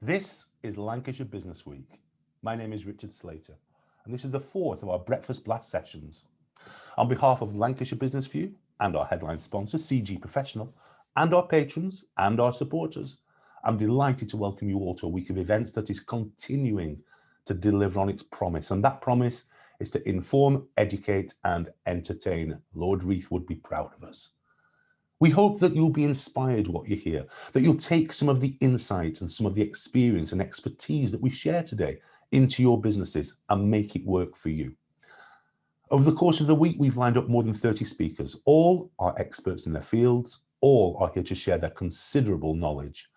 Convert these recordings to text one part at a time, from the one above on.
This is Lancashire Business Week. My name is Richard Slater, and this is the fourth of our Breakfast Blast sessions. On behalf of Lancashire Business View and our headline sponsor, CG Professional, and our patrons and our supporters, I'm delighted to welcome you all to a week of events that is continuing to deliver on its promise. And that promise is to inform, educate, and entertain. Lord Reith would be proud of us. We hope that you'll be inspired what you hear, that you'll take some of the insights and some of the experience and expertise that we share today into your businesses and make it work for you. Over the course of the week, we've lined up more than 30 speakers. All are experts in their fields, all are here to share their considerable knowledge.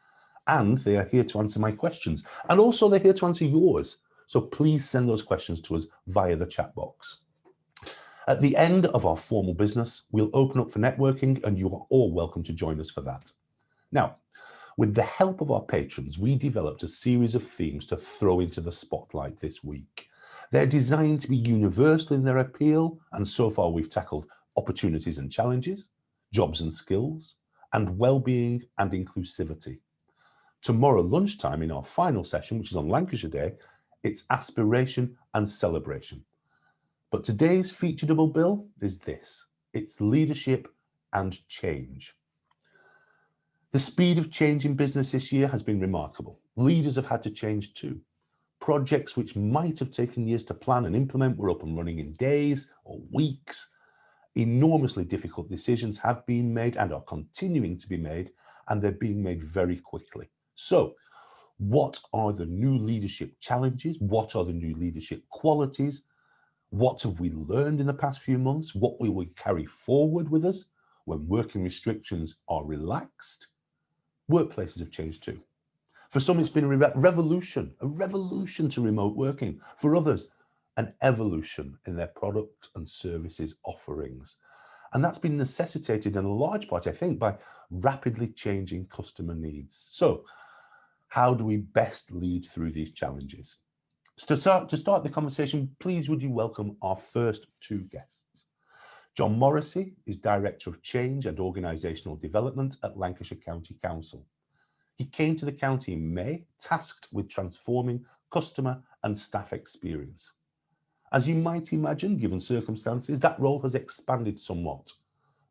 And they are here to answer my questions. And also they're here to answer yours. So please send those questions to us via the chat box. At the end of our formal business, we'll open up for networking, and you are all welcome to join us for that. Now, with the help of our patrons, we developed a series of themes to throw into the spotlight this week. They're designed to be universal in their appeal, and so far we've tackled opportunities and challenges, jobs and skills, and well-being and inclusivity. Tomorrow lunchtime in our final session, which is on Lancashire Day, it's aspiration and celebration. But today's featured double bill is this. It's leadership and change. The speed of change in business this year has been remarkable. Leaders have had to change too. Projects which might have taken years to plan and implement were up and running in days or weeks. Enormously difficult decisions have been made and are continuing to be made, and they're being made very quickly. So, what are the new leadership challenges? What are the new leadership qualities? What have we learned in the past few months? What will we carry forward with us when working restrictions are relaxed? Workplaces have changed too. For some, it's been a revolution to remote working. For others, an evolution in their product and services offerings. And that's been necessitated in a large part, I think, by rapidly changing customer needs. So, how do we best lead through these challenges? To start the conversation, please would you welcome our first two guests. John Morrissy is Director of Change and Organisational Development at Lancashire County Council. He came to the county in May, tasked with transforming customer and staff experience. As you might imagine, given circumstances, that role has expanded somewhat,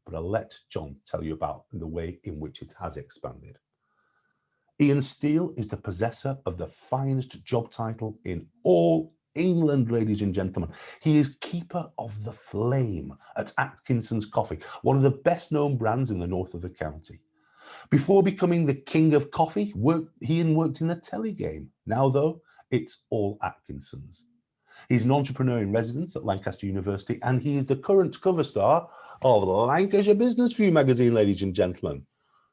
but I'll let John tell you about the way in which it has expanded. Iain Steele is the possessor of the finest job title in all England, ladies and gentlemen. He is Keeper of the Flame at Atkinsons Coffee, one of the best known brands in the north of the county. Before becoming the king of coffee, Iain worked in the telly game. Now, though, it's all Atkinsons. He's an entrepreneur in residence at Lancaster University, and he is the current cover star of Lancashire Business View magazine, ladies and gentlemen.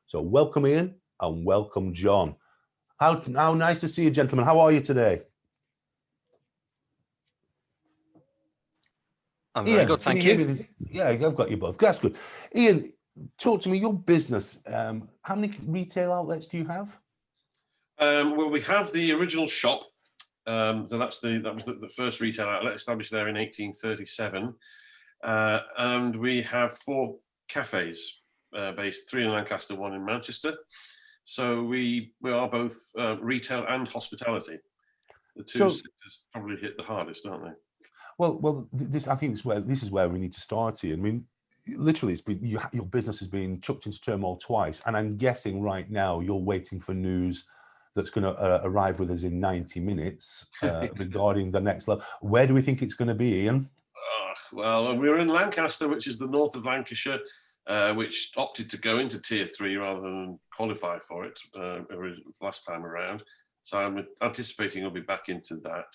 So welcome, Iain. And welcome, John. How nice to see you, gentlemen. How are you today? I'm very good, thank you. Yeah, I've got you both. That's good. Iain, talk to me, your business. How many retail outlets do you have? Well, we have the original shop. So that was the first retail outlet established there in 1837. And we have 4 cafes based, 3 in Lancaster, 1 in Manchester. So we are both retail and hospitality. The two sectors probably hit the hardest, aren't they? Well, I think this is where we need to start here. I mean, literally, it's been your business has been chucked into turmoil twice, and I'm guessing right now you're waiting for news that's going to arrive with us in 90 minutes regarding the next level. Where do we think it's going to be, Iain? Well, we're in Lancaster, which is the north of Lancashire, which opted to go into Tier 3 rather than qualify for it last time around. So I'm anticipating we'll be back into that.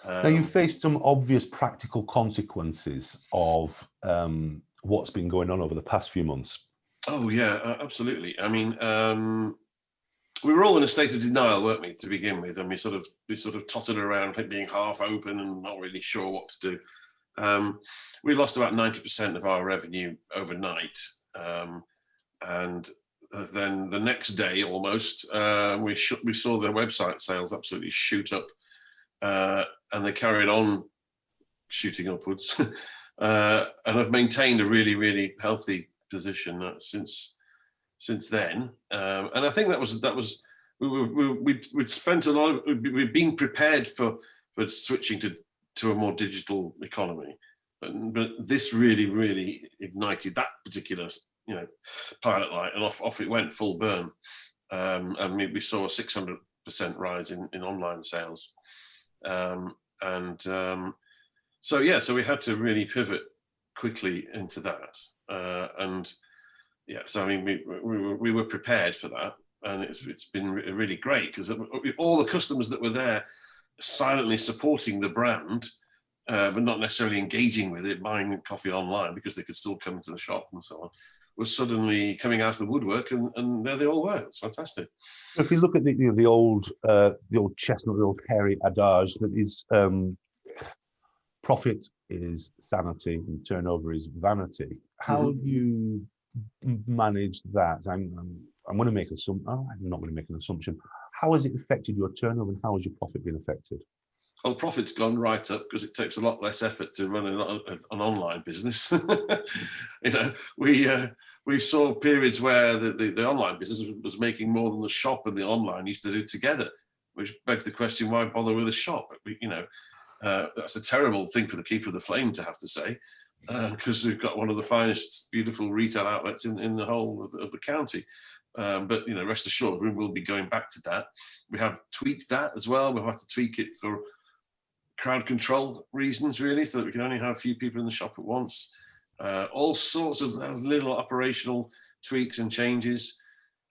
Now, you've faced some obvious practical consequences of what's been going on over the past few months. Oh, yeah, absolutely. I mean, we were all in a state of denial, weren't we, to begin with? And we sort of tottered around being half open and not really sure what to do. We lost about 90% of our revenue overnight. And then the next day, almost, we saw the website sales absolutely shoot up. And they carried on shooting upwards. And I've maintained a really, really healthy position since then. And I think that was we'd spent a lot of, we'd been prepared for switching to a more digital economy, but this really ignited that particular, pilot light, and off it went full burn. And we saw a 600% rise in online sales. So we had to really pivot quickly into that. So I mean, we were prepared for that, and it's been really great, because all the customers that were there silently supporting the brand, but not necessarily engaging with it, buying coffee online because they could still come to the shop and so on, was suddenly coming out of the woodwork, and there they all were. It's fantastic. If you look at the old chestnut, the old hairy adage that is, profit is sanity and turnover is vanity. How have you managed that? I'm going to make I'm not going to make an assumption. How has it affected your turnover, and how has your profit been affected? Well, the profit's gone right up, because it takes a lot less effort to run an online business. We saw periods where the online business was making more than the shop and the online used to do together, which begs the question, why bother with a shop? That's a terrible thing for the keeper of the flame to have to say, because we've got one of the finest, beautiful retail outlets in the whole of the county. But rest assured, we will be going back to that. We have tweaked that as well. We've had to tweak it for crowd control reasons, really, so that we can only have a few people in the shop at once. All sorts of little operational tweaks and changes.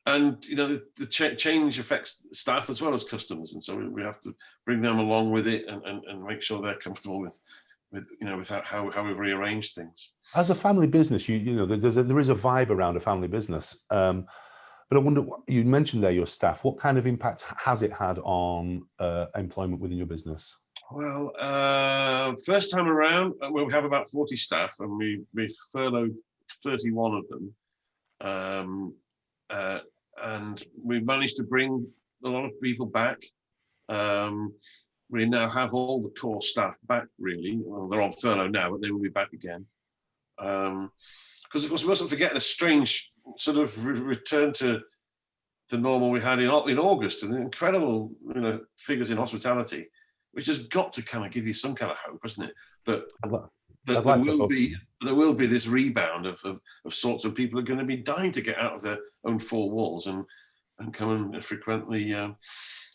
And the change affects staff as well as customers, and so we have to bring them along with it and make sure they're comfortable with how we've rearranged things. As a family business, there is a vibe around a family business. But I wonder, you mentioned there your staff. What kind of impact has it had on employment within your business? Well, first time around, we have about 40 staff, and we furloughed 31 of them. And we managed to bring a lot of people back. We now have all the core staff back, really. Well, they're on furlough now, but they will be back again. Because, of course, we mustn't forget the strange sort of return to normal we had in August, and the incredible figures in hospitality, which has got to kind of give you some kind of hope, hasn't it? That there will be this rebound of sorts of people are going to be dying to get out of their own four walls and come and frequent the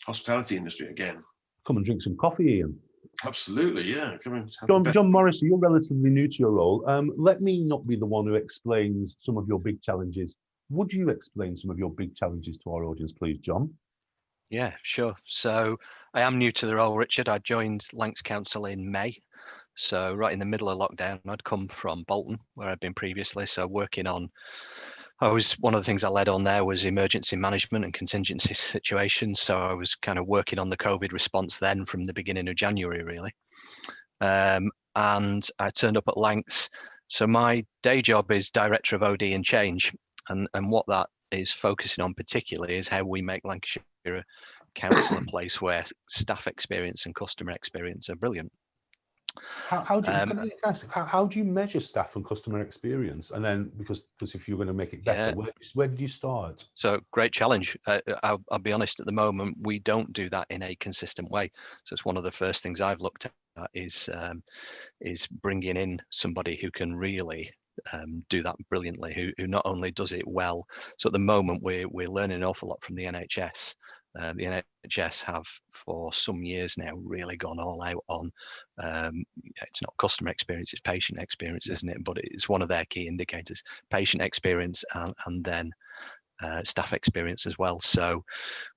hospitality industry again. Come and drink some coffee, Iain. Absolutely, yeah. Come and John Morrissey, you're relatively new to your role. Let me not be the one who explains some of your big challenges. Would you explain some of your big challenges to our audience, please, John? Yeah, sure. So I am new to the role, Richard. I joined Lancs Council in May. So right in the middle of lockdown, I'd come from Bolton, where I'd been previously. So one of the things I led on there was emergency management and contingency situations. So I was kind of working on the COVID response then from the beginning of January, really. And I turned up at Lancs. So my day job is Director of OD and Change. And what that is focusing on particularly is how we make Lancashire Council a place where staff experience and customer experience are brilliant. How do you measure staff and customer experience? And then, because if you're going to make it better, where did you start? So great challenge. I'll be honest, at the moment, we don't do that in a consistent way. So it's one of the first things I've looked at is bringing in somebody who can really do that brilliantly, who not only does it well. So at the moment, we're learning an awful lot from the NHS. The NHS have for some years now really gone all out on it's not customer experience, it's patient experience, isn't it? But it's one of their key indicators, patient experience and then staff experience as well. So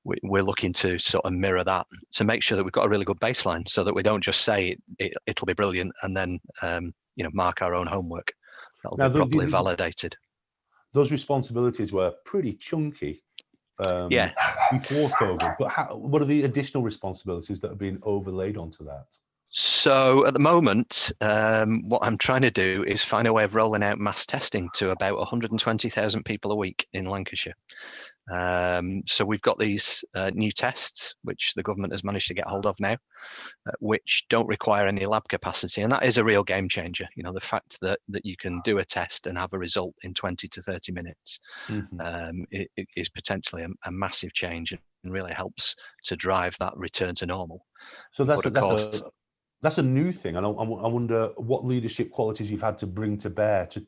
we're looking to sort of mirror that to make sure that we've got a really good baseline, so that we don't just say it'll be brilliant and then mark our own homework. That'll be properly validated. Those responsibilities were pretty chunky before COVID, but what are the additional responsibilities that have been overlaid onto that? So at the moment, what I'm trying to do is find a way of rolling out mass testing to about 120,000 people a week in Lancashire. So we've got these new tests, which the government has managed to get hold of now, which don't require any lab capacity. And that is a real game changer. You know, the fact that you can do a test and have a result in 20 to 30 minutes it is potentially a massive change and really helps to drive that return to normal. So that's a new thing, and I wonder what leadership qualities you've had to bring to bear to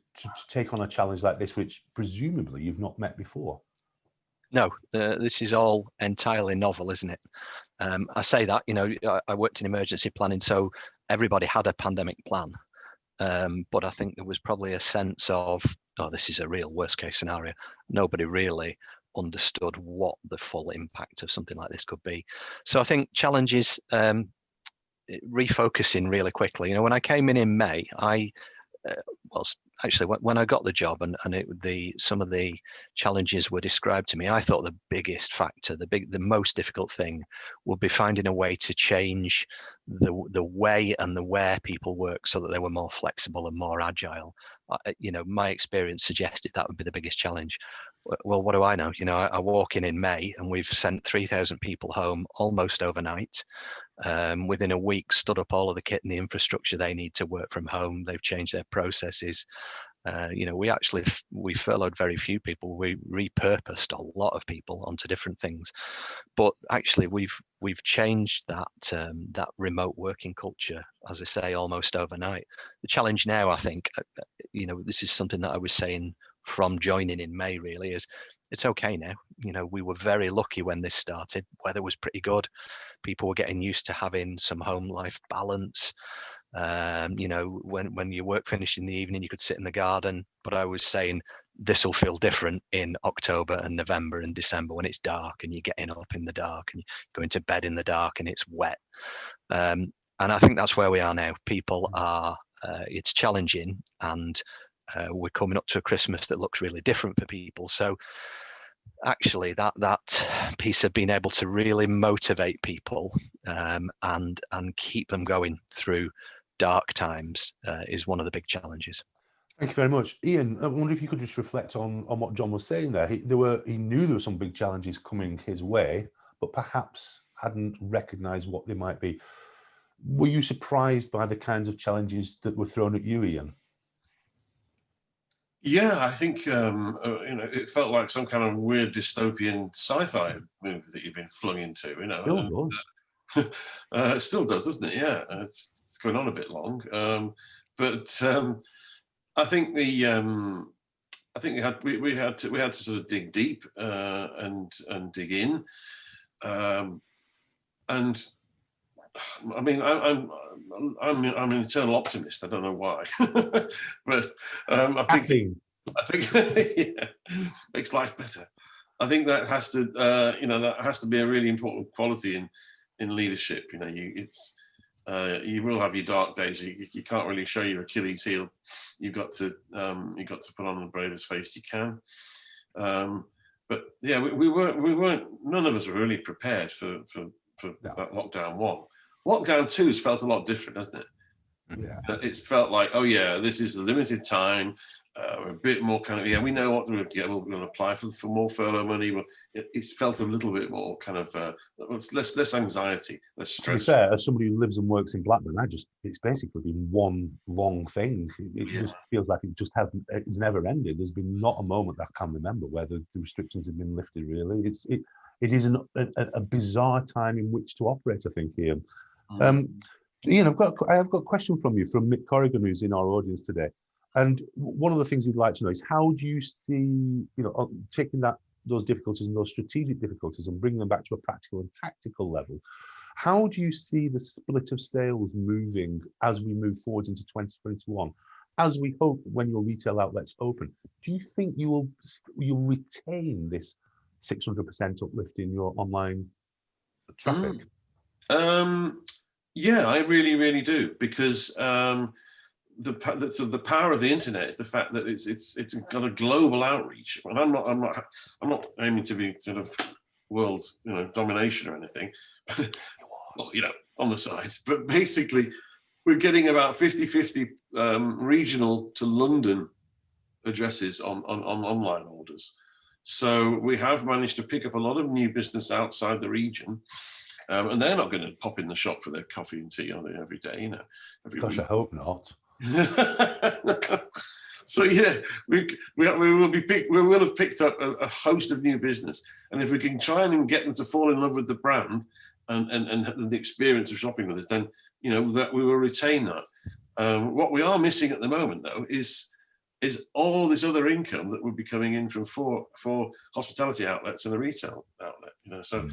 take on a challenge like this, which presumably you've not met before. No, this is all entirely novel, isn't it? I say that, you know, I worked in emergency planning, so everybody had a pandemic plan. But I think there was probably a sense of, oh, this is a real worst case scenario. Nobody really understood what the full impact of something like this could be. So I think challenges, refocusing really quickly. You know, when I came in May, when I got the job and some of the challenges were described to me, I thought the biggest factor, the most difficult thing would be finding a way to change the way and the where people work so that they were more flexible and more agile. You know, my experience suggested that would be the biggest challenge. Well, what do I know? You know, I walk in May and we've sent 3,000 people home almost overnight. Within a week, stood up all of the kit and the infrastructure they need to work from home. They've changed their processes. You know, we furloughed very few people. We repurposed a lot of people onto different things. But actually, we've changed that remote working culture, as I say, almost overnight. The challenge now, I think, you know, this is something that I was saying from joining in May, really, is it's okay now. You know, we were very lucky when this started. Weather was pretty good. People were getting used to having some home life balance. You know, when your work finished in the evening, you could sit in the garden. But I was saying this will feel different in October and November and December when it's dark and you're getting up in the dark and you're going to bed in the dark and it's wet. And I think that's where we are now. People are, it's challenging, and we're coming up to a Christmas that looks really different for people. So actually that piece of being able to really motivate people and keep them going through dark times is one of the big challenges. Thank you very much. Iain, I wonder if you could just reflect on what John was saying there. He knew there were some big challenges coming his way, but perhaps hadn't recognised what they might be. Were you surprised by the kinds of challenges that were thrown at you, Iain? Yeah, I think you know, it felt like some kind of weird dystopian sci-fi movie that you've been flung into. You know, Still does. It still does, doesn't it? Yeah, it's going on a bit long, but I think we had to sort of dig deep and dig in, and I mean, I'm an eternal optimist. I don't know why, but I think yeah, makes life better. I think that has to, you know, that has to be a really important quality in leadership. You know, you will have your dark days. You can't really show your Achilles heel. You've got to put on the bravest face you can. But yeah, we weren't. None of us were really prepared for that lockdown one. Lockdown 2 has felt a lot different, hasn't it? Yeah. It's felt like, oh yeah, this is a limited time. We're a bit more kind of, yeah, we know what we'll get. We're going to apply for more furlough money. It's felt a little bit more kind of less anxiety, less stress. To be fair, as somebody who lives and works in Blackburn, it's basically been one long thing. It just feels like it's never ended. There's been not a moment that I can remember where the restrictions have been lifted. Really, it is a bizarre time in which to operate, I think, Iain. Iain, I have got a question from you from Mick Corrigan, who's in our audience today. And one of the things he'd like to know is, how do you see, you know, taking those difficulties and those strategic difficulties and bringing them back to a practical and tactical level? How do you see the split of sales moving as we move forward into 2021? As we hope when your retail outlets open, do you think you'll retain this 600% uplift in your online traffic? Yeah, I really, really do, because the power of the internet is the fact that it's got a global outreach. And I'm not aiming to be sort of world, you know, domination or anything. Well, you know, on the side, but basically we're getting about 50-50 regional to London addresses on online orders. So we have managed to pick up a lot of new business outside the region, and they're not going to pop in the shop for their coffee and tea, are they, every day, you know, every Gosh, week. I hope not. So yeah, we will have picked up a host of new business, and if we can try and get them to fall in love with the brand and the experience of shopping with us, then you know that we will retain that. What we are missing at the moment, though, is all this other income that would be coming in from four hospitality outlets and a retail outlet. You know, so.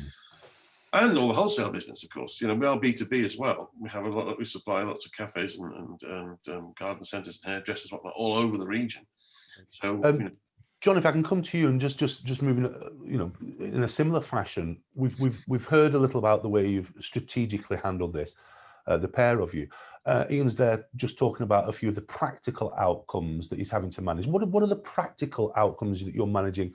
And all the wholesale business, of course. You know, we are B2B as well. We supply lots of cafes and garden centres and hairdressers, whatnot, all over the region. So, you know. John, if I can come to you and just moving, you know, in a similar fashion, we've heard a little about the way you've strategically handled this, the pair of you. Iain's there just talking about a few of the practical outcomes that he's having to manage. What are the practical outcomes that you're managing?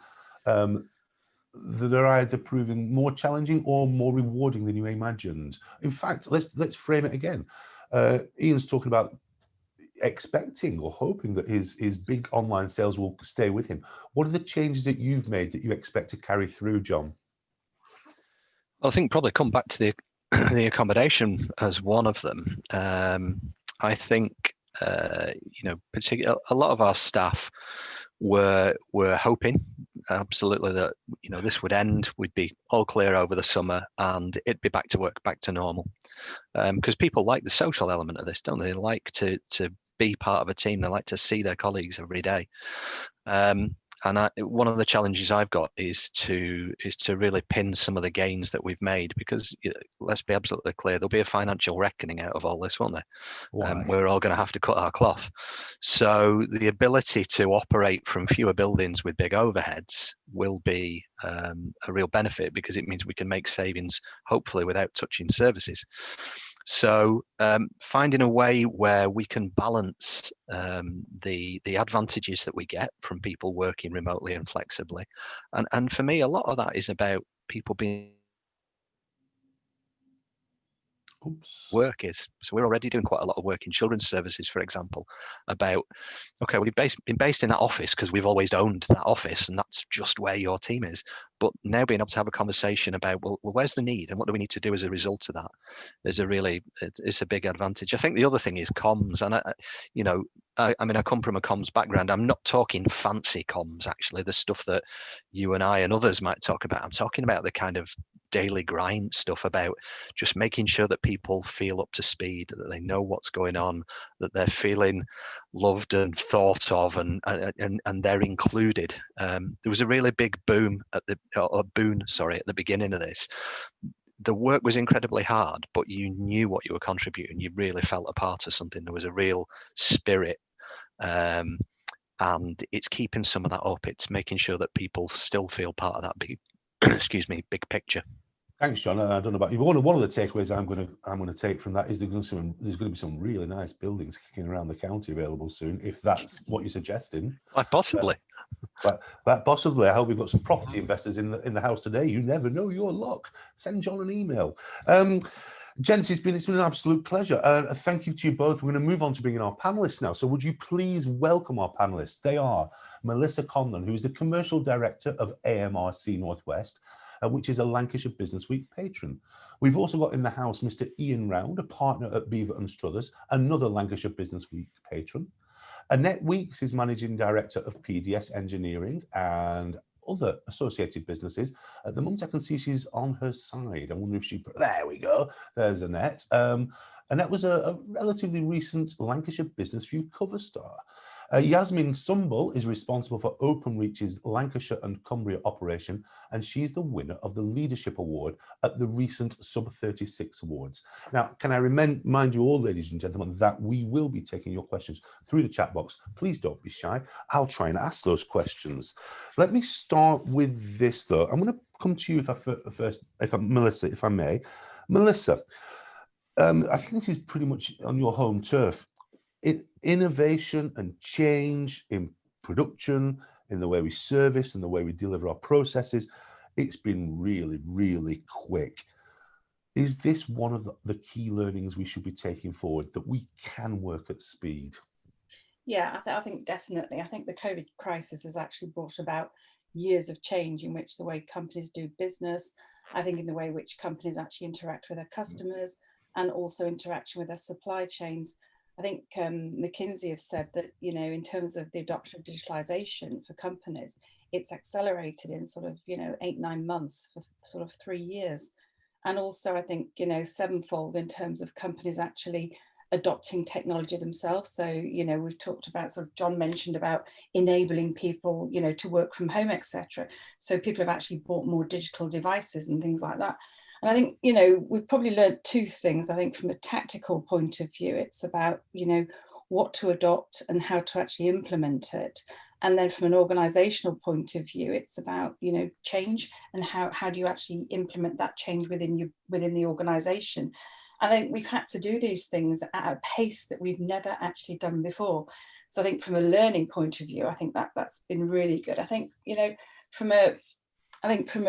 That are either proving more challenging or more rewarding than you imagined. In fact, let's frame it again. Iain's talking about expecting or hoping that his big online sales will stay with him. What are the changes that you've made that you expect to carry through, John? Well, I think probably come back to the accommodation as one of them. I think you know, particularly a lot of our staff were hoping absolutely that, you know, this would end, we'd be all clear over the summer and it'd be back to work, back to normal, because people like the social element of this, don't they? They like to be part of a team, they like to see their colleagues every day. And one of the challenges I've got is to really pin some of the gains that we've made, because let's be absolutely clear, there'll be a financial reckoning out of all this, won't there? We're all going to have to cut our cloth. So the ability to operate from fewer buildings with big overheads will be a real benefit, because it means we can make savings, hopefully without touching services. So finding a way where we can balance the advantages that we get from people working remotely and flexibly. And for me, a lot of that is about people being work is. So we're already doing quite a lot of work in children's services, for example, about, okay, we've been based in that office because we've always owned that office and that's just where your team is. But now being able to have a conversation about, well, where's the need and what do we need to do as a result of that is it's a big advantage. I think the other thing is comms. And I mean, I come from a comms background. I'm not talking fancy comms, actually, the stuff that you and I and others might talk about. I'm talking about the kind of daily grind stuff, about just making sure that people feel up to speed, that they know what's going on, that they're feeling loved and thought of, and they're included. There was a really big boom at the beginning of this. The work was incredibly hard, but you knew what you were contributing. You really felt a part of something. There was a real spirit. And it's keeping some of that up. It's making sure that people still feel part of that big, big picture. Thanks, John. I don't know about you, but one of the takeaways I'm going to take from that is there's going to be some really nice buildings kicking around the county available soon, if that's what you're suggesting. Possibly. But possibly. I hope we've got some property investors in the house today. You never know your luck. Send John an email. Gents, it's been an absolute pleasure. Thank you to you both. We're going to move on to bringing our panelists now. So would you please welcome our panelists? They are Melissa Conlon, who is the Commercial Director of AMRC North West, which is a Lancashire Business Week patron. We've also got in the house Mr. Iain Round, a partner at Beever and Struthers, another Lancashire Business Week patron. Annette Weekes is Managing Director of PDS Engineering and other associated businesses. At the moment, I can see she's on her side. I wonder if there we go. There's Annette. Annette was a relatively recent Lancashire Business View cover star. Yasemin Sunbul is responsible for Openreach's Lancashire and Cumbria operation, and she's the winner of the Leadership Award at the recent Sub-36 Awards. Now, can I remind you all, ladies and gentlemen, that we will be taking your questions through the chat box. Please don't be shy. I'll try and ask those questions. Let me start with this, though. I'm going to come to you Melissa, if I may. Melissa, I think this is pretty much on your home turf. Innovation and change in production, in the way we service and the way we deliver our processes, it's been really, really quick. Is this one of the key learnings we should be taking forward, that we can work at speed? Yeah, I think definitely. I think the COVID crisis has actually brought about years of change in which the way companies do business, I think in the way which companies actually interact with their customers and also interaction with their supply chains. I think McKinsey have said that, you know, in terms of the adoption of digitalization for companies, it's accelerated in sort of, you know, 8-9 months for sort of 3 years. And also, I think, you know, sevenfold in terms of companies actually adopting technology themselves. So, you know, we've talked about, sort of John mentioned about enabling people, you know, to work from home, etc. So people have actually bought more digital devices and things like that. And I think, you know, we've probably learned two things. I think from a tactical point of view, it's about, you know, what to adopt and how to actually implement it. And then from an organizational point of view, it's about, you know, change and how do you actually implement that change within the organization. I think we've had to do these things at a pace that we've never actually done before. So I think from a learning point of view, I think that's been really good. I think, you know, from a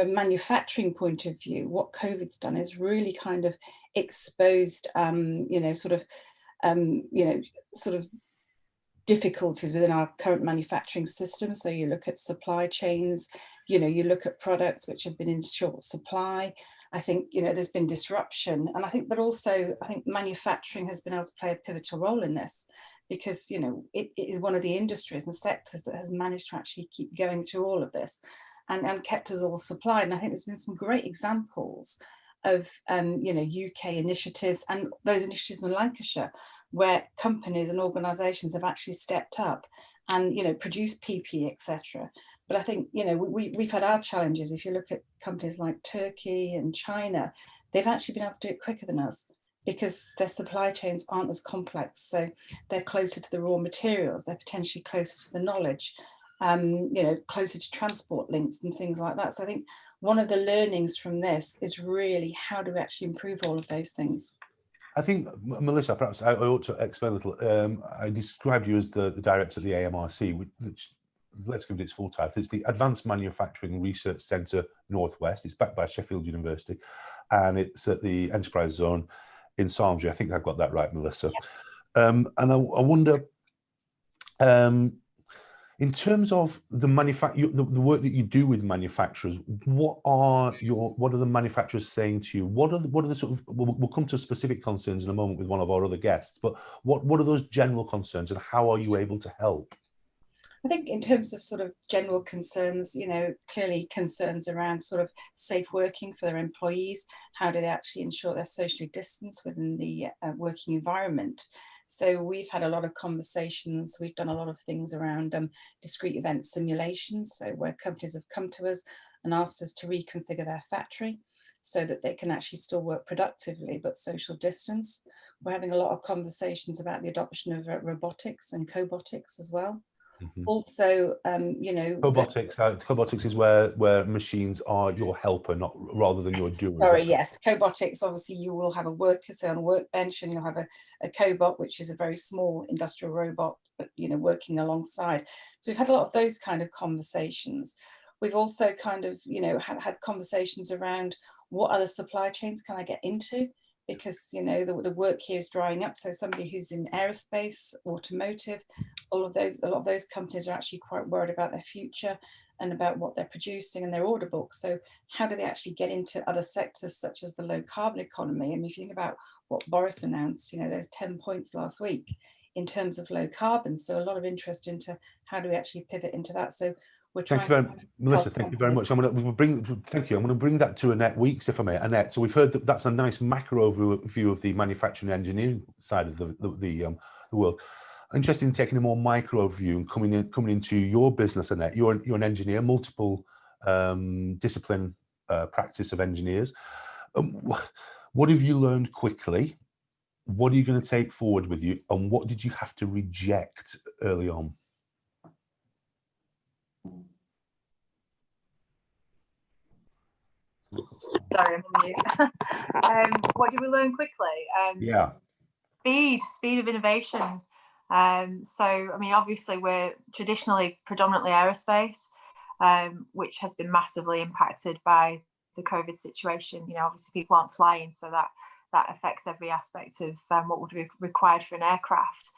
manufacturing point of view, what COVID's done is really kind of exposed, you know, sort of difficulties within our current manufacturing system. So you look at supply chains, you know, you look at products which have been in short supply. I think, you know, there's been disruption, and I think, but also I think manufacturing has been able to play a pivotal role in this, because, you know, it is one of the industries and sectors that has managed to actually keep going through all of this and kept us all supplied. And I think there's been some great examples of, you know, UK initiatives and those initiatives in Lancashire, where companies and organisations have actually stepped up and, you know, produced PPE, etc. But I think, you know, we've had our challenges. If you look at companies like Turkey and China, they've actually been able to do it quicker than us because their supply chains aren't as complex. So they're closer to the raw materials, they're potentially closer to the knowledge, you know, closer to transport links and things like that. So I think one of the learnings from this is really how do we actually improve all of those things. I think, Melissa, perhaps I ought to explain a little. I described you as the director of the AMRC, which, let's give it its full title. It's the Advanced Manufacturing Research Centre North West. It's backed by Sheffield University, and it's at the Enterprise Zone in Samsey. I think I've got that right, Melissa. Yeah. And I wonder, in terms of the work that you do with manufacturers, what are the manufacturers saying to you? What are the sort of, we'll come to specific concerns in a moment with one of our other guests, but what are those general concerns and how are you able to help? I think in terms of sort of general concerns, you know, clearly concerns around sort of safe working for their employees. How do they actually ensure they're socially distanced within the working environment? So we've had a lot of conversations. We've done a lot of things around discrete event simulations. So where companies have come to us and asked us to reconfigure their factory so that they can actually still work productively, but social distance. We're having a lot of conversations about the adoption of robotics and cobotics as well. Mm-hmm. Also, you know, cobotics is where machines are your helper, not rather than your doer. Sorry, yes, cobotics. Obviously, you will have a worker, say on a workbench, and you'll have a cobot, which is a very small industrial robot, but you know, working alongside. So we've had a lot of those kind of conversations. We've also kind of, you know, had conversations around what other supply chains can I get into, because you know the work here is drying up. So somebody who's in aerospace, automotive, a lot of those companies are actually quite worried about their future and about what they're producing and their order books. So how do they actually get into other sectors such as the low carbon economy? I mean, if you think about what Boris announced, you know, there's 10 points last week in terms of low carbon. So a lot of interest into how do we actually pivot into that. So we're trying. Melissa, thank you very much. I'm going to bring that to Annette Weekes, if I may. Annette, so we've heard that that's a nice macro view of the manufacturing and engineering side of the world. I'm interested in taking a more micro view and coming into your business, Annette. You're an engineer, multiple discipline practice of engineers. What have you learned quickly? What are you going to take forward with you, and what did you have to reject early on? Sorry, I'm on mute. What did we learn quickly? Speed of innovation. So, I mean, obviously we're traditionally predominantly aerospace, which has been massively impacted by the COVID situation. You know, obviously people aren't flying, so that affects every aspect of what would be required for an aircraft.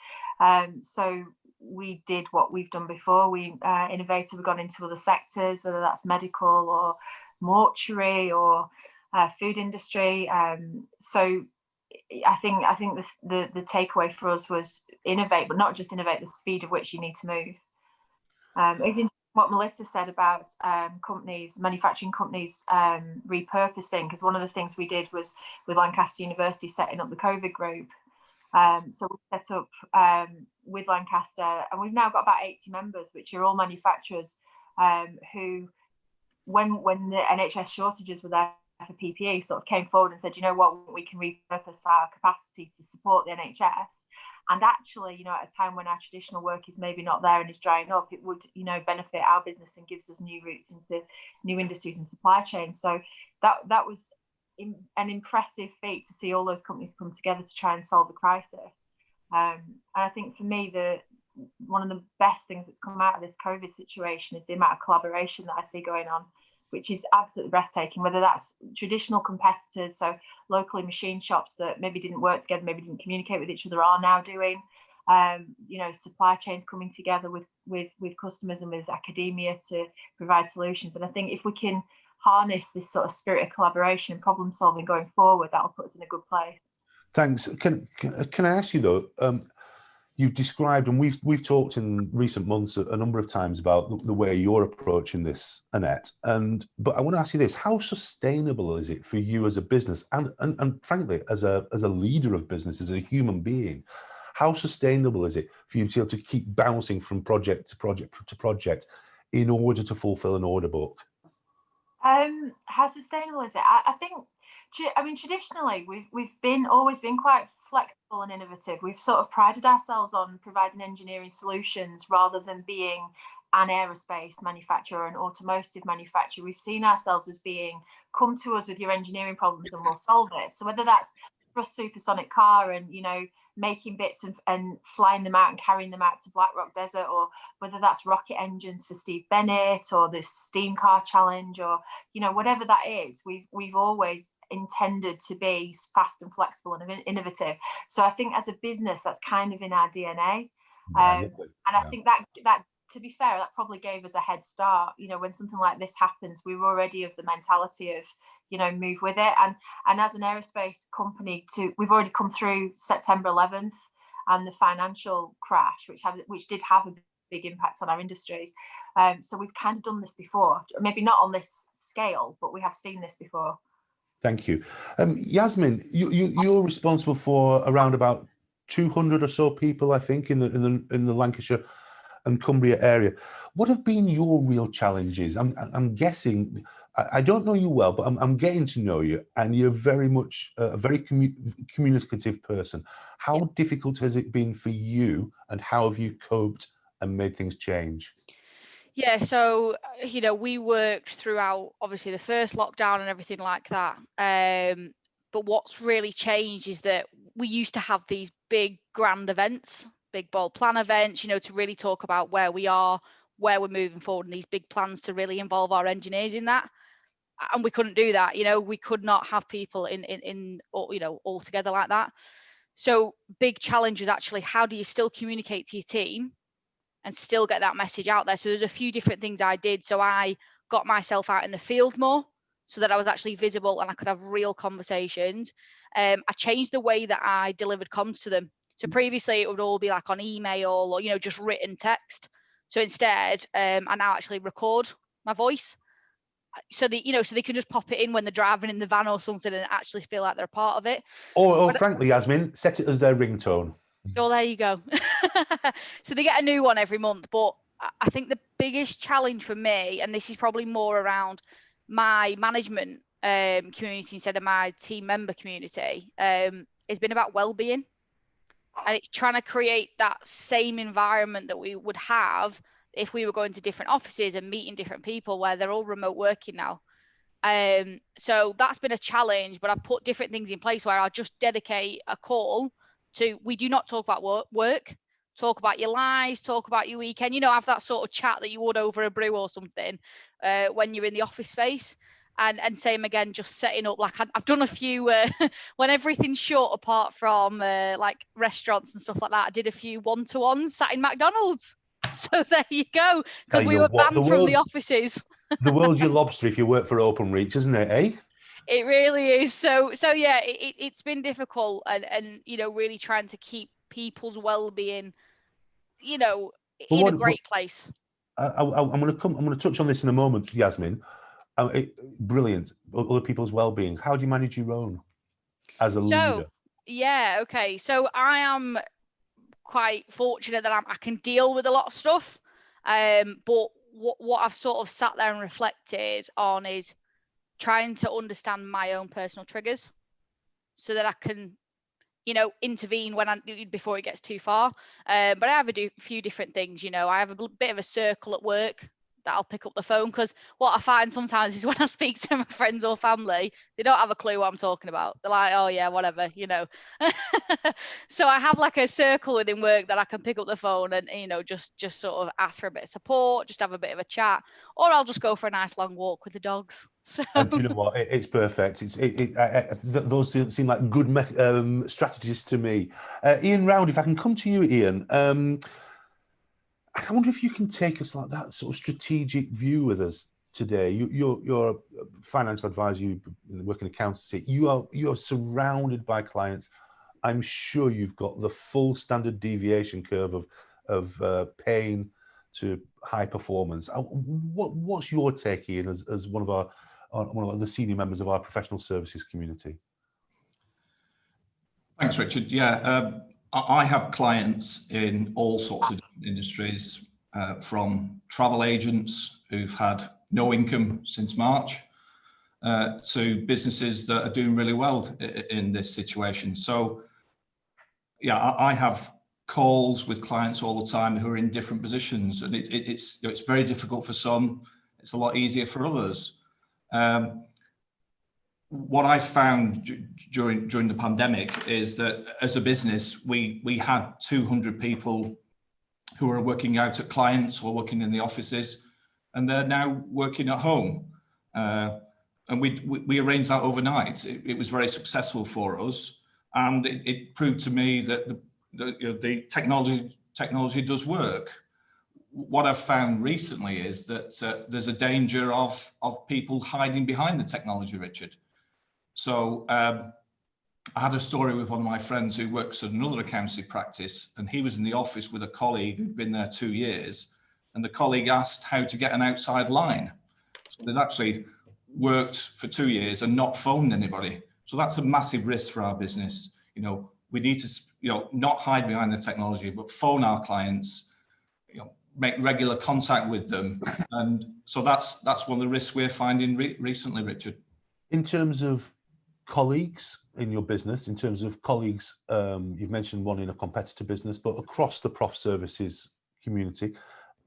So we did what we've done before. We innovated, we've gone into other sectors, whether that's medical or mortuary or food industry. So I think the takeaway for us was innovate, but not just innovate, the speed of which you need to move. It's interesting what Melissa said about manufacturing companies repurposing, because one of the things we did was with Lancaster University setting up the COVID group. So we set up with Lancaster, and we've now got about 80 members, which are all manufacturers who, when the NHS shortages were there for PPE, sort of came forward and said, you know what, we can repurpose our capacity to support the NHS. And actually, you know, at a time when our traditional work is maybe not there and is drying up, it would, you know, benefit our business and gives us new routes into new industries and supply chains. So that was an impressive feat to see all those companies come together to try and solve the crisis. And I think for me, one of the best things that's come out of this COVID situation is the amount of collaboration that I see going on, which is absolutely breathtaking, whether that's traditional competitors, so locally machine shops that maybe didn't work together, maybe didn't communicate with each other, are now doing, you know, supply chains coming together with customers and with academia to provide solutions. And I think if we can harness this sort of spirit of collaboration and problem solving going forward, that'll put us in a good place. Thanks. Can I ask you though, you've described, and we've talked in recent months a number of times about the way you're approaching this, Annette. But I want to ask you this: how sustainable is it for you as a business, and frankly, as a leader of business, as a human being? How sustainable is it for you to be able to keep bouncing from project to project to project in order to fulfil an order book? How sustainable is it? I think, I mean, traditionally we've always been quite flexible and innovative. We've sort of prided ourselves on providing engineering solutions rather than being an aerospace manufacturer or an automotive manufacturer. We've seen ourselves as being, come to us with your engineering problems and we'll solve it. So whether that's for a supersonic car and, you know, making bits and flying them out and carrying them out to Black Rock Desert, or whether that's rocket engines for Steve Bennett or this steam car challenge, or, you know, whatever that is, we've always intended to be fast and flexible and innovative. So I think as a business, that's kind of in our DNA. And I think that to be fair, that probably gave us a head start. You know, when something like this happens, we were already of the mentality of, you know, move with it. And as an aerospace company, we've already come through September 11th and the financial crash, which did have a big impact on our industries. So we've kind of done this before, maybe not on this scale, but we have seen this before. Thank you. Yasemin, you're responsible for around about 200 or so people, I think, in the Lancashire and Cumbria area. What have been your real challenges? I'm guessing, I don't know you well, but I'm getting to know you, and you're very much a very communicative person. How difficult has it been for you, and how have you coped and made things change? Yeah, so, you know, we worked throughout, obviously, the first lockdown and everything like that. But what's really changed is that we used to have these big, grand events, big, bold plan events, you know, to really talk about where we are, where we're moving forward, and these big plans to really involve our engineers in that. And we couldn't do that, you know, we could not have people in you know, all together like that. So big challenge was actually, how do you still communicate to your team and still get that message out there? So there's a few different things I did. So I got myself out in the field more so that I was actually visible and I could have real conversations. I changed the way that I delivered comms to them. So previously it would all be like on email or, you know, just written text. So instead, I now actually record my voice. So they, you know, so they can just pop it in when they're driving in the van or something and actually feel like they're a part of it. Or frankly, Yasemin, set it as their ringtone. Oh, there you go. So they get a new one every month. But I think the biggest challenge for me, and this is probably more around my management community instead of my team member community, has been about well-being. And it's trying to create that same environment that we would have if we were going to different offices and meeting different people, where they're all remote working now. So that's been a challenge, but I've put different things in place where I'll just dedicate a call to, we do not talk about work, talk about your lives, talk about your weekend, you know, have that sort of chat that you would over a brew or something when you're in the office space. and same again, just setting up, like I've done a few when everything's shut apart from like restaurants and stuff like that. I did a few one-to-ones sat in McDonald's. So there you go, because we were banned from the offices. The world's your lobster if you work for Openreach, isn't it, eh? It really is. So yeah, it's been difficult, and you know, really trying to keep people's well-being, you know, in a great place. I'm going to touch on this in a moment, Yasemin. Brilliant. Other people's well-being. How do you manage your own as a leader? Yeah, okay. So I am quite fortunate that I can deal with a lot of stuff. But what I've sort of sat there and reflected on is trying to understand my own personal triggers so that I can, you know, intervene before it gets too far. But I have a few different things, you know. I have a bit of a circle at work that I'll pick up the phone, because what I find sometimes is when I speak to my friends or family, they don't have a clue what I'm talking about. They're like, oh yeah, whatever, you know. So I have like a circle within work that I can pick up the phone and, you know, just sort of ask for a bit of support, just have a bit of a chat, or I'll just go for a nice long walk with the dogs. So do you know what? It's perfect. Those seem like good strategies to me. Iain Round, if I can come to you, Iain. I wonder if you can take us like that sort of strategic view with us today. You're a financial advisor, you work in accountancy. You are surrounded by clients. I'm sure you've got the full standard deviation curve of pain to high performance. What's your take, Iain, as one of the senior members of our professional services community? Thanks, Richard. Yeah. I have clients in all sorts of different industries, from travel agents who've had no income since March, to businesses that are doing really well in this situation. So, yeah, I have calls with clients all the time who are in different positions, and it's very difficult for some. It's a lot easier for others. What I found during the pandemic is that as a business, we had 200 people who were working out at clients or working in the offices, and they're now working at home. And we arranged that overnight. It was very successful for us, and it proved to me that the technology does work. What I've found recently is that there's a danger of people hiding behind the technology, Richard. So I had a story with one of my friends who works at another accountancy practice, and he was in the office with a colleague who'd been there 2 years, and the colleague asked how to get an outside line. So they'd actually worked for 2 years and not phoned anybody. So that's a massive risk for our business. You know, we need to, you know, not hide behind the technology, but phone our clients, you know, make regular contact with them. And so that's one of the risks we're finding recently, Richard. In terms of colleagues in your business, in terms of colleagues, you've mentioned one in a competitor business, but across the prof services community,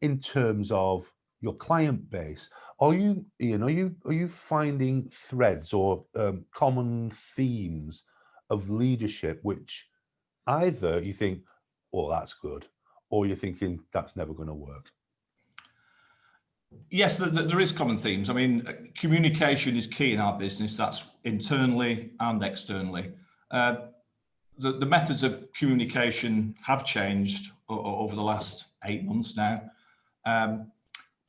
in terms of your client base, Iain, are you finding threads or common themes of leadership which either you think, oh, that's good, or you're thinking that's never going to work? Yes, there is common themes. I mean, communication is key in our business. That's internally and externally. The methods of communication have changed over the last 8 months now.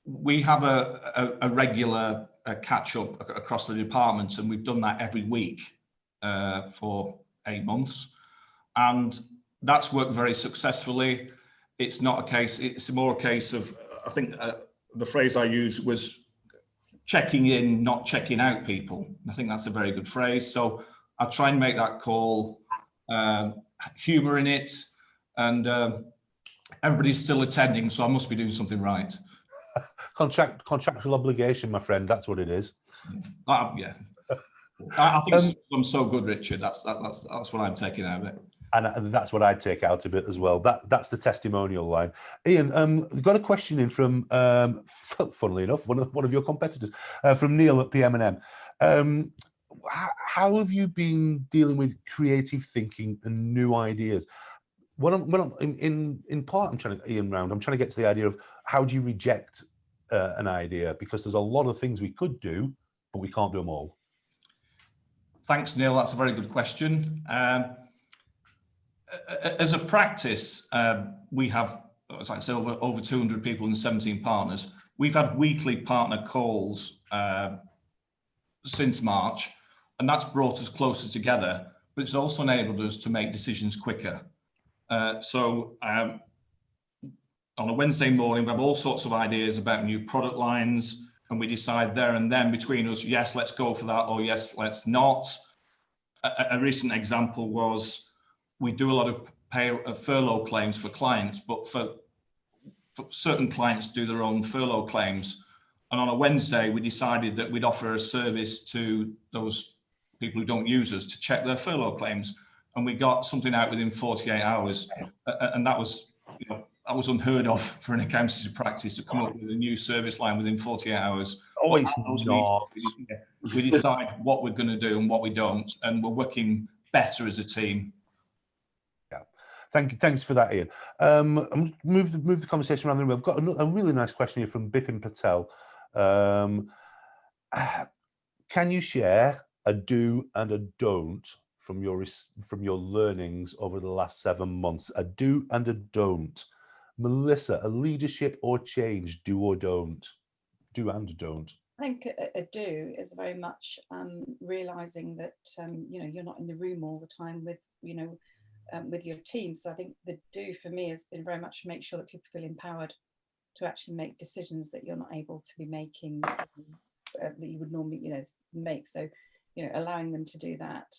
We have a regular catch-up across the departments, and we've done that every week for 8 months. And that's worked very successfully. It's not a case, it's more a case of, I think, the phrase I used was checking in, not checking out people. I think that's a very good phrase. So I try and make that call, humour in it, and everybody's still attending, so I must be doing something right. Contractual obligation, my friend. That's what it is. Yeah, I think I'm so good, Richard. That's what I'm taking out of it. And that's what I'd take out of it as well. That's the testimonial line. Iain, we've got a question in from, funnily enough, one of your competitors, from Neil at PM&M. How have you been dealing with creative thinking and new ideas? In part, I'm trying to get to the idea of how do you reject an idea, because there's a lot of things we could do, but we can't do them all? Thanks, Neil. That's a very good question. As a practice, we have, as I say, over 200 people and 17 partners. We've had weekly partner calls since March, and that's brought us closer together, but it's also enabled us to make decisions quicker. So on a Wednesday morning, we have all sorts of ideas about new product lines, and we decide there and then between us, yes, let's go for that, or yes, let's not. A recent example was we do a lot of furlough claims for clients, but for certain clients do their own furlough claims. And on a Wednesday, we decided that we'd offer a service to those people who don't use us to check their furlough claims. And we got something out within 48 hours. And that was, that was unheard of for an accountancy practice to come up with a new service line within 48 hours. Oh, it's not. We decide what we're going to do and what we don't, and we're working better as a team. Yeah, thanks for that, Iain. I'm move the conversation around the room. I've got a really nice question here from Bipin Patel. Can you share a do and a don't from your learnings over the last 7 months? A do and a don't. Melissa, a leadership or change, do or don't? Do and don't. I think a do is very much realizing that you're not in the room all the time with with your team. So I think the do for me has been very much make sure that people feel empowered to actually make decisions that you're not able to be making that you would normally make. So allowing them to do that.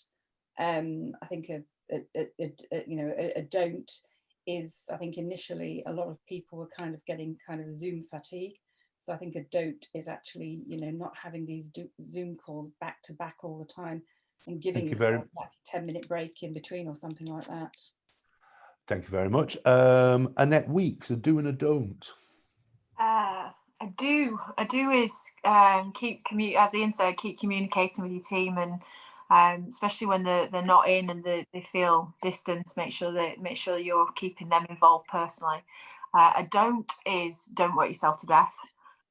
I think a don't is, I think initially a lot of people were kind of getting Zoom fatigue. So I think a don't is actually, not having these Zoom calls back to back all the time and giving you like a 10-minute break in between or something like that. Thank you very much. Annette Weekes, a do and a don't. A do is as Iain said, keep communicating with your team, and especially when they're not in and they feel distance, make sure you're keeping them involved personally. A don't is don't work yourself to death.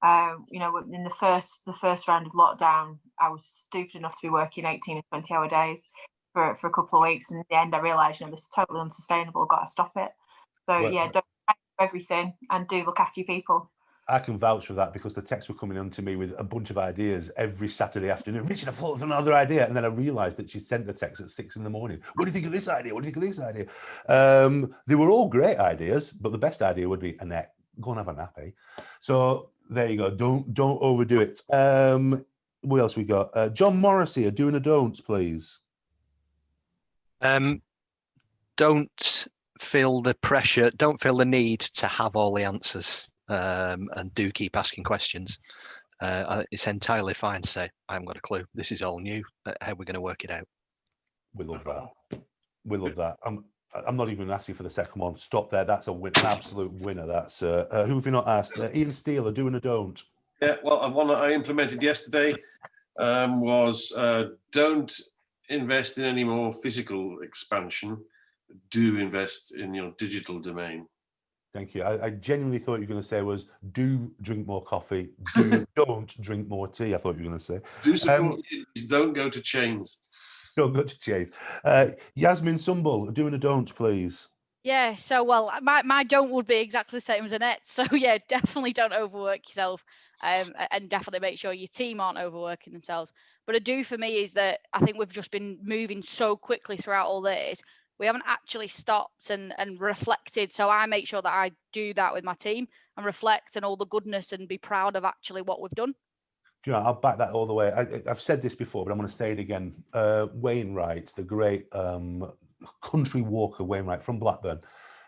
In the first round of lockdown, I was stupid enough to be working 18 and 20-hour days for a couple of weeks, and in the end I realised this is totally unsustainable, I've got to stop it. So don't do everything and do look after your people. I can vouch for that because the texts were coming on to me with a bunch of ideas every Saturday afternoon. Richard, I thought of another idea. And then I realised that she sent the text at 6 in the morning. What do you think of this idea? What do you think of this idea? They were all great ideas, but the best idea would be, Annette, go and have a nap, eh? So there you go. Don't overdo it. What else we got? John Morrissey, a do and a don't, please. Don't feel the pressure, don't feel the need to have all the answers. And do keep asking questions. It's entirely fine to say, I haven't got a clue. This is all new. How are we going to work it out? We love that. We love that. I'm not even asking for the second one. Stop there. That's an absolute winner. That's who have you not asked? Iain Steele, a do and a don't. Yeah, well, one that I implemented yesterday was don't invest in any more physical expansion. Do invest in your digital domain. Thank you. I genuinely thought you were going to say was do drink more coffee, don't drink more tea. I thought you were going to say. Do support kids, don't go to chains. Don't go to chains. Yasemin Sunbul, do and a don't, please. Yeah, so well, my don't would be exactly the same as Annette. So yeah, definitely don't overwork yourself, and definitely make sure your team aren't overworking themselves. But a do for me is that I think we've just been moving so quickly throughout all this. We haven't actually stopped and reflected. So I make sure that I do that with my team and reflect on all the goodness and be proud of actually what we've done. Do you know, I'll back that all the way. I've said this before, but I'm going to say it again. Wainwright, the great country walker Wainwright from Blackburn,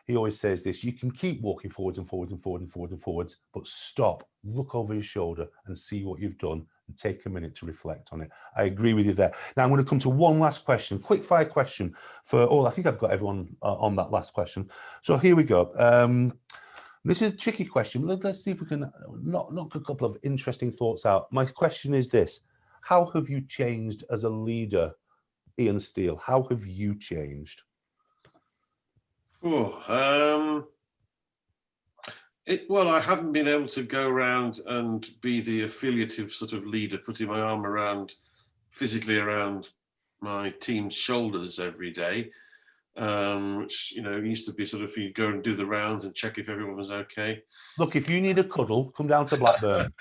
he always says this: you can keep walking forwards and forwards and forwards and forwards and forwards, but stop, look over your shoulder and see what you've done and take a minute to reflect on it. I agree with you there. Now I'm going to come to one last question, quick fire question for all. I think I've got everyone on that last question. So here we go. This is a tricky question. Let's see if we can knock a couple of interesting thoughts out. My question is this: how have you changed as a leader, Iain Steele? How have you changed? Well, I haven't been able to go around and be the affiliative sort of leader, putting my arm around, physically around my team's shoulders every day, which, you know, used to be sort of, you go and do the rounds and check if everyone was okay. Look, if you need a cuddle, come down to Blackburn.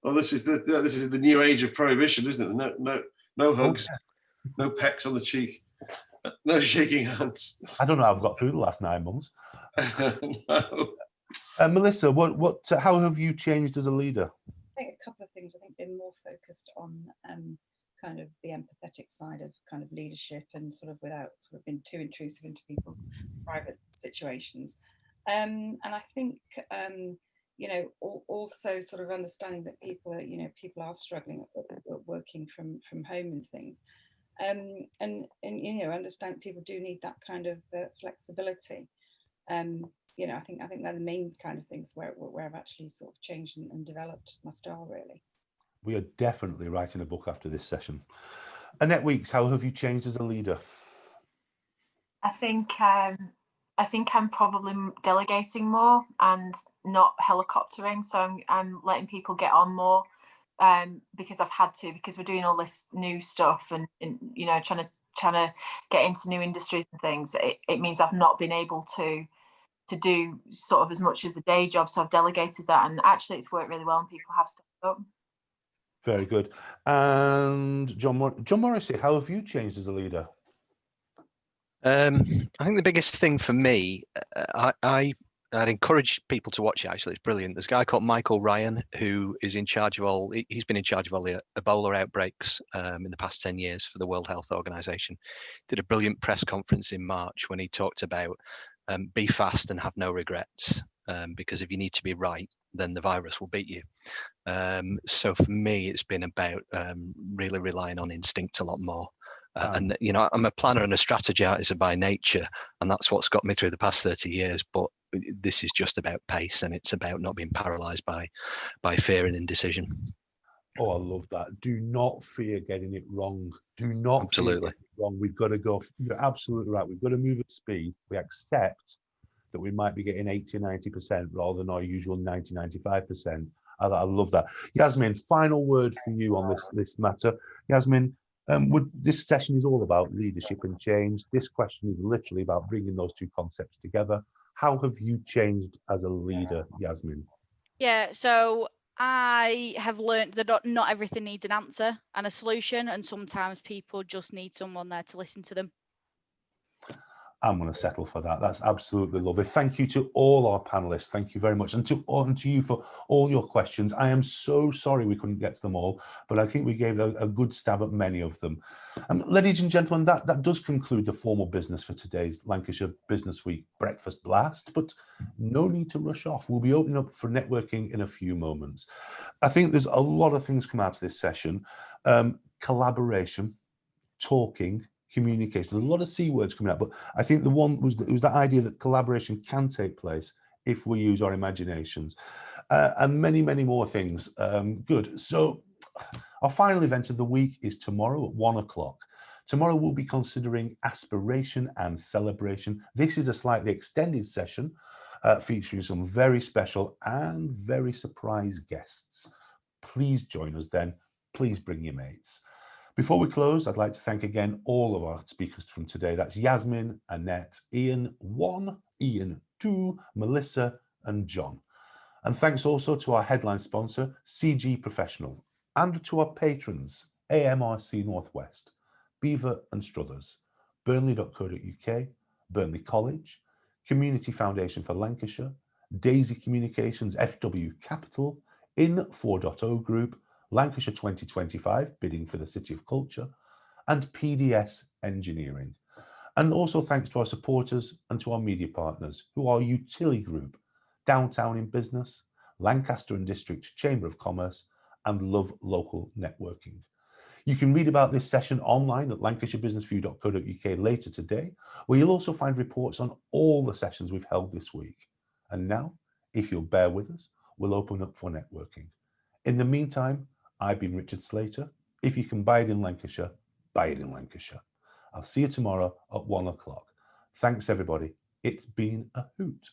Well, this is the new age of prohibition, isn't it? No hugs, no pecks on the cheek, no shaking hands. I don't know how I've got through the last 9 months. No. Melissa, how have you changed as a leader? I think a couple of things. I think been more focused on kind of the empathetic side of kind of leadership, and sort of without sort of being too intrusive into people's private situations. And I think you know, also sort of understanding that people are struggling at working from home and things, and you know, understand people do need that kind of flexibility. You know, I think they're the main kind of things where I've actually sort of changed and developed my style, really. We are definitely writing a book after this session. Annette Weekes, how have you changed as a leader? I think I'm probably delegating more and not helicoptering. So I'm letting people get on more because I've had to, because we're doing all this new stuff and you know, trying to get into new industries and things. It means I've not been able to do sort of as much of the day job. So I've delegated that, and actually it's worked really well and people have stepped up. Very good. And John Morrissey, how have you changed as a leader? I think the biggest thing for me, I'd encourage people to watch it. Actually, it's brilliant. There's a guy called Michael Ryan who is in charge of all. He's been in charge of all the Ebola outbreaks in the past 10 years for the World Health Organization. Did a brilliant press conference in March when he talked about be fast and have no regrets, because if you need to be right, then the virus will beat you. So for me, it's been about really relying on instinct a lot more. And you know, I'm a planner and a strategizer by nature, and that's what's got me through the past 30 years. But this is just about pace, and it's about not being paralysed by fear and indecision. Oh, I love that. Do not fear getting it wrong. Do not Absolutely fear getting it wrong. We've got to go. You're absolutely right. We've got to move at speed. We accept that we might be getting 80, 90% rather than our usual 90, 95%. I love that. Yasemin, final word for you on this matter. Yasemin, this session is all about leadership and change. This question is literally about bringing those two concepts together. How have you changed as a leader, Yasemin? Yeah, so I have learned that not everything needs an answer and a solution, and sometimes people just need someone there to listen to them. I'm going to settle for that. That's absolutely lovely. Thank you to all our panelists. Thank you very much. And to you for all your questions. I am so sorry we couldn't get to them all, but I think we gave a good stab at many of them. Ladies and gentlemen, that does conclude the formal business for today's Lancashire Business Week Breakfast Blast, but no need to rush off. We'll be opening up for networking in a few moments. I think there's a lot of things come out of this session. Collaboration, talking, communication. There's a lot of C words coming out, but I think the one was that idea that collaboration can take place if we use our imaginations, and many, many more things. Good. So our final event of the week is tomorrow at 1 o'clock. Tomorrow we'll be considering aspiration and celebration. This is a slightly extended session featuring some very special and very surprise guests. Please join us then. Please bring your mates. Before we close, I'd like to thank again all of our speakers from today. That's Yasemin, Annette, Iain 1, Iain 2, Melissa and John. And thanks also to our headline sponsor, CG Professional, and to our patrons, AMRC North West, Beever and Struthers, Burnley.co.uk, Burnley College, Community Foundation for Lancashire, Daisy Communications, FW Capital, In 4.0 Group, Lancashire 2025, bidding for the City of Culture, and PDS Engineering. And also thanks to our supporters and to our media partners, who are Utiligroup, Downtown in Business, Lancaster and District Chamber of Commerce, and Love Local Networking. You can read about this session online at lancashirebusinessview.co.uk later today, where you'll also find reports on all the sessions we've held this week. And now, if you'll bear with us, we'll open up for networking. In the meantime, I've been Richard Slater. If you can buy it in Lancashire, buy it in Lancashire. I'll see you tomorrow at 1 o'clock. Thanks, everybody. It's been a hoot.